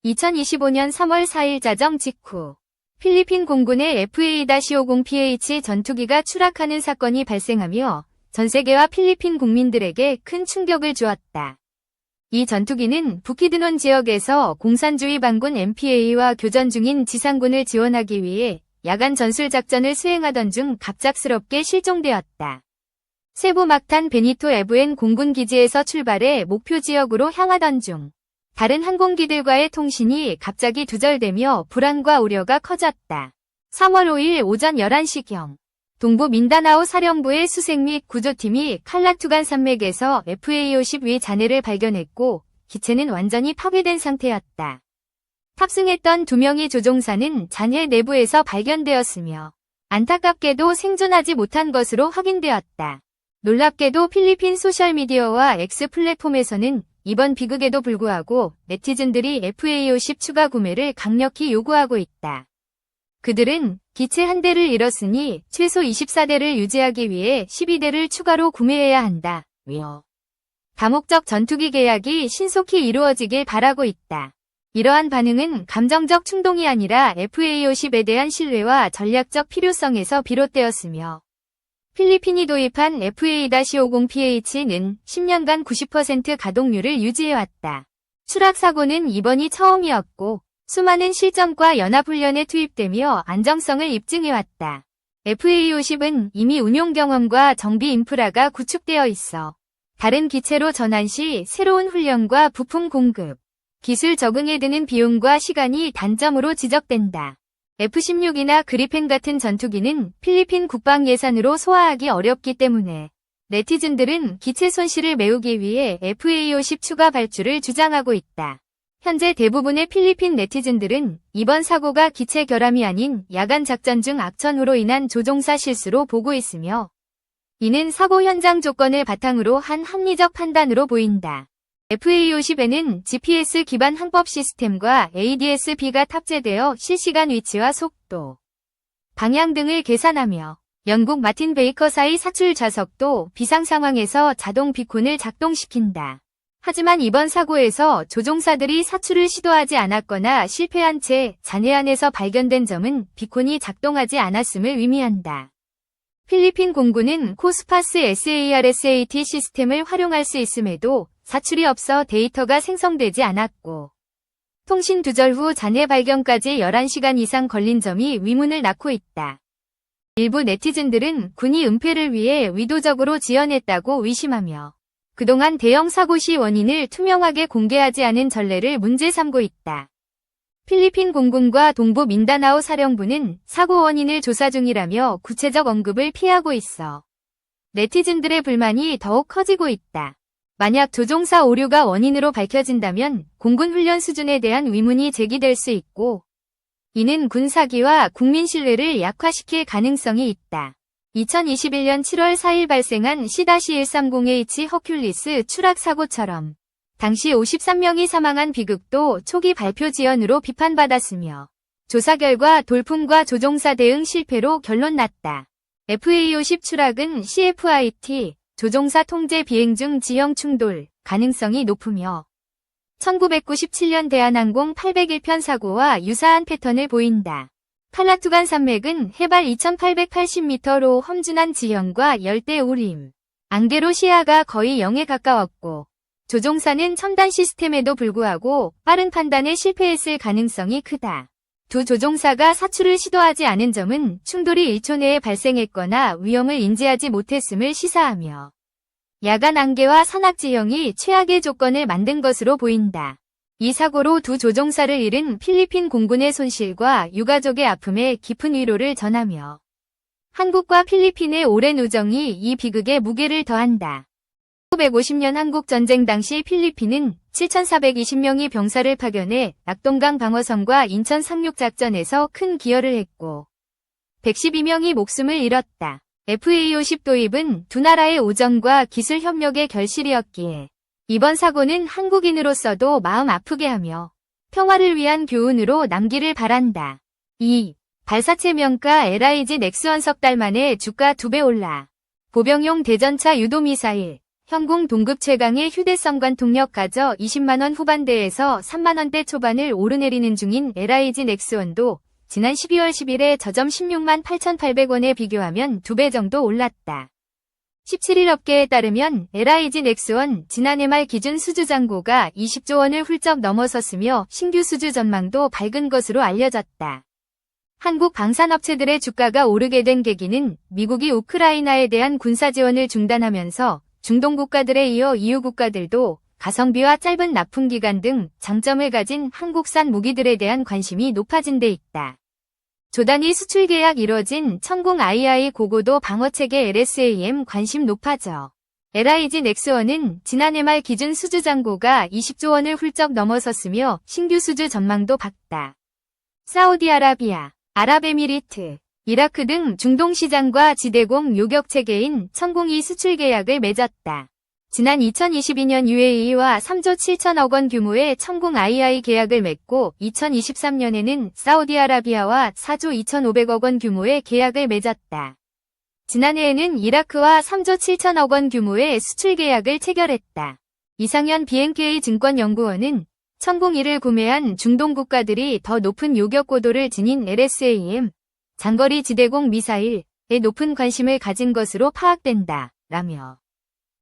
2025년 3월 4일 자정 직후 필리핀 공군의 FA-50PH 전투기가 추락하는 사건이 발생하며 전 세계와 필리핀 국민들에게 큰 충격을 주었다. 이 전투기는 부키드논 지역에서 공산주의 반군 MPA와 교전 중인 지상군을 지원하기 위해 야간 전술 작전을 수행하던 중 갑작스럽게 실종되었다. 세부 막탄 베니토 에브엔 공군 기지에서 출발해 목표 지역으로 향하던 중 다른 항공기들과의 통신이 갑자기 두절되며 불안과 우려가 커졌다. 3월 5일 오전 11시경 동부 민다나오 사령부의 수색 및 구조팀이 칼라투간 산맥에서 FA-50 위 잔해를 발견했고 기체는 완전히 파괴된 상태였다. 탑승했던 2명의 조종사는 잔해 내부에서 발견되었으며 안타깝게도 생존하지 못한 것으로 확인되었다. 놀랍게도 필리핀 소셜미디어와 X 플랫폼에서는 이번 비극에도 불구하고 네티즌들이 FA-50 추가 구매를 강력히 요구하고 있다. 그들은 기체 한 대를 잃었으니 최소 24대를 유지하기 위해 12대를 추가로 구매해야 한다. 다목적 전투기 계약이 신속히 이루어지길 바라고 있다. 이러한 반응은 감정적 충동이 아니라 FA-50에 대한 신뢰와 전략적 필요성에서 비롯되었으며 필리핀이 도입한 FA-50PH는 10년간 90% 가동률을 유지해왔다. 추락 사고는 이번이 처음이었고 수많은 실전과 연합훈련에 투입되며 안정성을 입증해왔다. FA-50은 이미 운용 경험과 정비 인프라가 구축되어 있어 다른 기체로 전환 시 새로운 훈련과 부품 공급, 기술 적응에 드는 비용과 시간이 단점으로 지적된다. F-16이나 그리펜 같은 전투기는 필리핀 국방 예산으로 소화하기 어렵기 때문에 네티즌들은 기체 손실을 메우기 위해 FA-50 추가 발주를 주장하고 있다. 현재 대부분의 필리핀 네티즌들은 이번 사고가 기체 결함이 아닌 야간 작전 중 악천후로 인한 조종사 실수로 보고 있으며 이는 사고 현장 조건을 바탕으로 한 합리적 판단으로 보인다. FA-50에는 GPS 기반 항법 시스템과 ADS-B가 탑재되어 실시간 위치와 속도, 방향 등을 계산하며 영국 마틴 베이커사의 사출 좌석도 비상 상황에서 자동 비콘을 작동시킨다. 하지만 이번 사고에서 조종사들이 사출을 시도하지 않았거나 실패한 채 잔해 안에서 발견된 점은 비콘이 작동하지 않았음을 의미한다. 필리핀 공군은 코스파스 SARSAT 시스템을 활용할 수 있음에도 사출이 없어 데이터가 생성되지 않았고 통신 두절 후 잔해 발견까지 11시간 이상 걸린 점이 의문을 낳고 있다. 일부 네티즌들은 군이 은폐를 위해 의도적으로 지연했다고 의심하며 그동안 대형 사고 시 원인을 투명하게 공개하지 않은 전례를 문제 삼고 있다. 필리핀 공군과 동부 민다나오 사령부는 사고 원인을 조사 중이라며 구체적 언급을 피하고 있어 네티즌들의 불만이 더욱 커지고 있다. 만약 조종사 오류가 원인으로 밝혀진다면 공군 훈련 수준에 대한 의문이 제기될 수 있고 이는 군 사기와 국민 신뢰를 약화시킬 가능성이 있다. 2021년 7월 4일 발생한 C-130H 허큘리스 추락 사고처럼 당시 53명이 사망한 비극도 초기 발표 지연으로 비판받았으며 조사 결과 돌풍과 조종사 대응 실패로 결론 났다. FA-50 추락은 CFIT 조종사 통제 비행 중 지형 충돌 가능성이 높으며 1997년 대한항공 801편 사고와 유사한 패턴을 보인다. 칼라투간 산맥은 해발 2880m로 험준한 지형과 열대 우림, 안개로 시야가 거의 0에 가까웠고 조종사는 첨단 시스템에도 불구하고 빠른 판단에 실패했을 가능성이 크다. 두 조종사가 사출을 시도하지 않은 점은 충돌이 1초 내에 발생했거나 위험을 인지하지 못했음을 시사하며 야간 안개와 산악 지형이 최악의 조건을 만든 것으로 보인다. 이 사고로 두 조종사를 잃은 필리핀 공군의 손실과 유가족의 아픔에 깊은 위로를 전하며 한국과 필리핀의 오랜 우정이 이 비극에 무게를 더한다. 1950년 한국전쟁 당시 필리핀은 7,420명의 병사를 파견해 낙동강 방어선과 인천 상륙작전에서 큰 기여를 했고 112명이 목숨을 잃었다. FA-50 도입은 두 나라의 우정과 기술 협력의 결실이었기에 이번 사고는 한국인으로서도 마음 아프게 하며 평화를 위한 교훈으로 남기를 바란다. 2. 발사체 명가 LIG 넥스원 석 달 만에 주가 2배 올라 보병용 대전차 유도미사일 현궁 동급 최강의 휴대성 관통력 가져 20만원 후반대에서 3만원대 초반을 오르내리는 중인 LIG 넥스원도 지난 12월 10일에 저점 16만 8,800원에 비교하면 2배 정도 올랐다. 17일 업계에 따르면 LIG 넥스원 지난해 말 기준 수주 잔고가 20조 원을 훌쩍 넘어섰으며 신규 수주 전망도 밝은 것으로 알려졌다. 한국 방산업체들의 주가가 오르게 된 계기는 미국이 우크라이나에 대한 군사 지원을 중단하면서 중동 국가들에 이어 EU 국가들도 가성비와 짧은 납품 기간 등 장점을 가진 한국산 무기들에 대한 관심이 높아진 데 있다. 조단위 수출 계약 이뤄진 천공 II 고고도 방어체계 LSAM 관심 높아져. LIG 넥스원은 지난해 말 기준 수주 잔고가 20조 원을 훌쩍 넘어섰으며 신규 수주 전망도 밝다. 사우디아라비아, 아랍에미리트, 이라크 등 중동 시장과 지대공 요격체계인 천공이 수출 계약을 맺었다. 지난 2022년 UAE와 3조 7천억 원 규모의 천공 II 계약을 맺고 2023년에는 사우디아라비아와 4조 2,500억 원 규모의 계약을 맺었다. 지난해에는 이라크와 3조 7천억 원 규모의 수출 계약을 체결했다. 이상현 BNK 증권연구원은 천공2를 구매한 중동 국가들이 더 높은 요격 고도를 지닌 LSAM, 장거리 지대공 미사일에 높은 관심을 가진 것으로 파악된다. 라며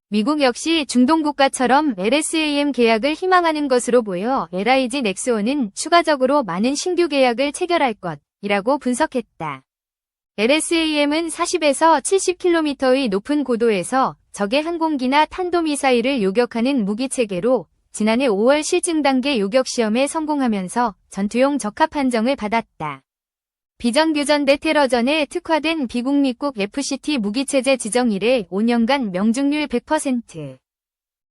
미국 역시 중동 국가처럼 LSAM 계약을 희망하는 것으로 보여 LIG 넥스원은 추가적으로 많은 신규 계약을 체결할 것이라고 분석했다. LSAM은 40에서 70km의 높은 고도에서 적의 항공기나 탄도미사일을 요격하는 무기체계로 지난해 5월 실증 단계 요격 시험에 성공하면서 전투용 적합 판정을 받았다. 비정규전 대테러전에 특화된 비국립국 FCT 무기체제 지정 이래 5년간 명중률 100%.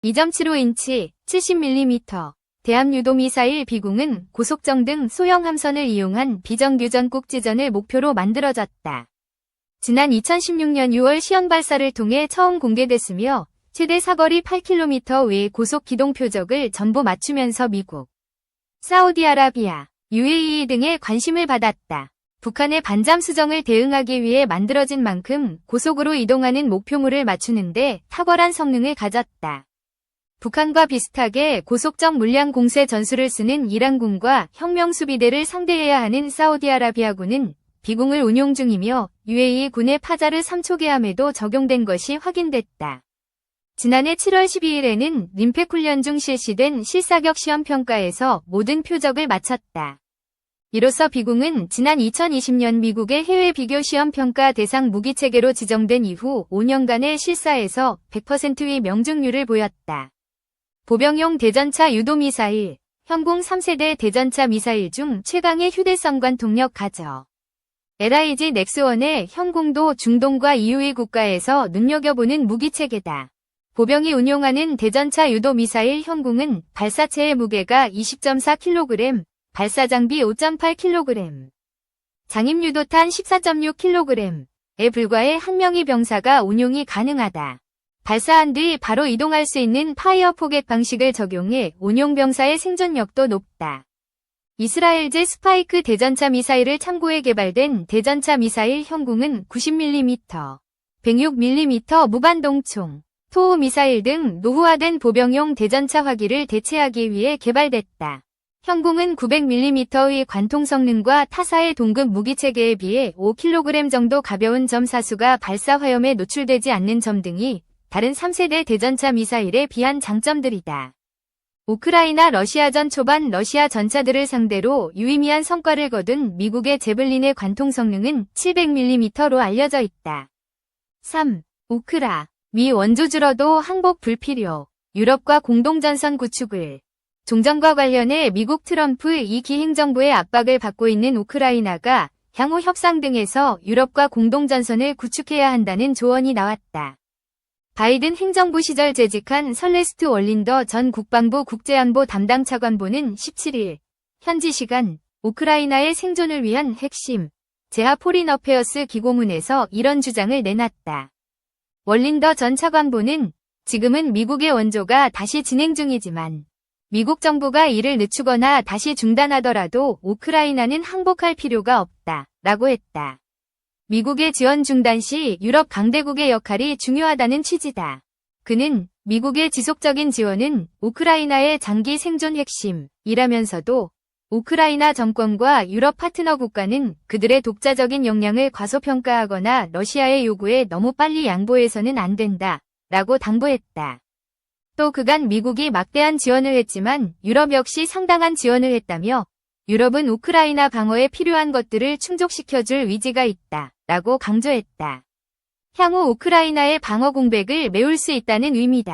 2.75인치, 70mm, 대함유도미사일 비궁은 고속정 등 소형 함선을 이용한 비정규전 국지전을 목표로 만들어졌다. 지난 2016년 6월 시험 발사를 통해 처음 공개됐으며 최대 사거리 8km 외의 고속 기동 표적을 전부 맞추면서 미국, 사우디아라비아, UAE 등의 관심을 받았다. 북한의 반잠 수정을 대응하기 위해 만들어진 만큼 고속으로 이동하는 목표물을 맞추는데 탁월한 성능을 가졌다. 북한과 비슷하게 고속정 물량 공세 전술을 쓰는 이란군과 혁명수비대를 상대해야 하는 사우디아라비아군은 비궁을 운용 중이며 UAE군의 파자르 3초계함에도 적용된 것이 확인됐다. 지난해 7월 12일에는 림팩 훈련 중 실시된 실사격 시험평가에서 모든 표적을 마쳤다. 이로써 비궁은 지난 2020년 미국의 해외 비교 시험 평가 대상 무기체계로 지정된 이후 5년간의 실사에서 100%의 명중률을 보였다. 보병용 대전차 유도미사일, 현궁 3세대 대전차 미사일 중 최강의 휴대성 관통력 가져. LIG 넥스원의 현궁도 중동과 EU의 국가에서 눈여겨보는 무기체계다. 보병이 운용하는 대전차 유도미사일 현궁은 발사체의 무게가 20.4kg, 발사장비 5.8kg, 장입유도탄 14.6kg에 불과해 한 명의 병사가 운용이 가능하다. 발사한 뒤 바로 이동할 수 있는 파이어 포겟 방식을 적용해 운용 병사의 생존력도 높다. 이스라엘제 스파이크 대전차 미사일을 참고해 개발된 대전차 미사일 현궁은 90mm, 106mm 무반동총, 토우 미사일 등 노후화된 보병용 대전차 화기를 대체하기 위해 개발됐다. 현궁은 900mm의 관통 성능과 타사의 동급 무기체계에 비해 5kg 정도 가벼운 점 사수가 발사 화염에 노출되지 않는 점 등이 다른 3세대 대전차 미사일에 비한 장점들이다. 우크라이나 러시아전 초반 러시아 전차들을 상대로 유의미한 성과를 거둔 미국의 제블린의 관통 성능은 700mm로 알려져 있다. 3. 우크라. 미 원조 줄어도 항복 불필요. 유럽과 공동전선 구축을. 종전과 관련해 미국 트럼프 2기 행정부의 압박을 받고 있는 우크라이나가 향후 협상 등에서 유럽과 공동전선을 구축해야 한다는 조언이 나왔다. 바이든 행정부 시절 재직한 설레스트 월린더 전 국방부 국제안보 담당 차관보는 17일 현지 시간 우크라이나의 생존을 위한 핵심 제하 포린 어페어스 기고문에서 이런 주장을 내놨다. 월린더 전 차관보는 지금은 미국의 원조가 다시 진행 중이지만 미국 정부가 이를 늦추거나 다시 중단하더라도 우크라이나는 항복할 필요가 없다. 라고 했다. 미국의 지원 중단 시 유럽 강대국의 역할이 중요하다는 취지다. 그는 미국의 지속적인 지원은 우크라이나의 장기 생존 핵심이라면서도 우크라이나 정권과 유럽 파트너 국가는 그들의 독자적인 역량을 과소평가하거나 러시아의 요구에 너무 빨리 양보해서는 안 된다 라고 당부했다. 또 그간 미국이 막대한 지원을 했지만 유럽 역시 상당한 지원을 했다며 유럽은 우크라이나 방어에 필요한 것들을 충족시켜줄 의지가 있다 라고 강조했다. 향후 우크라이나의 방어 공백을 메울 수 있다는 의미다.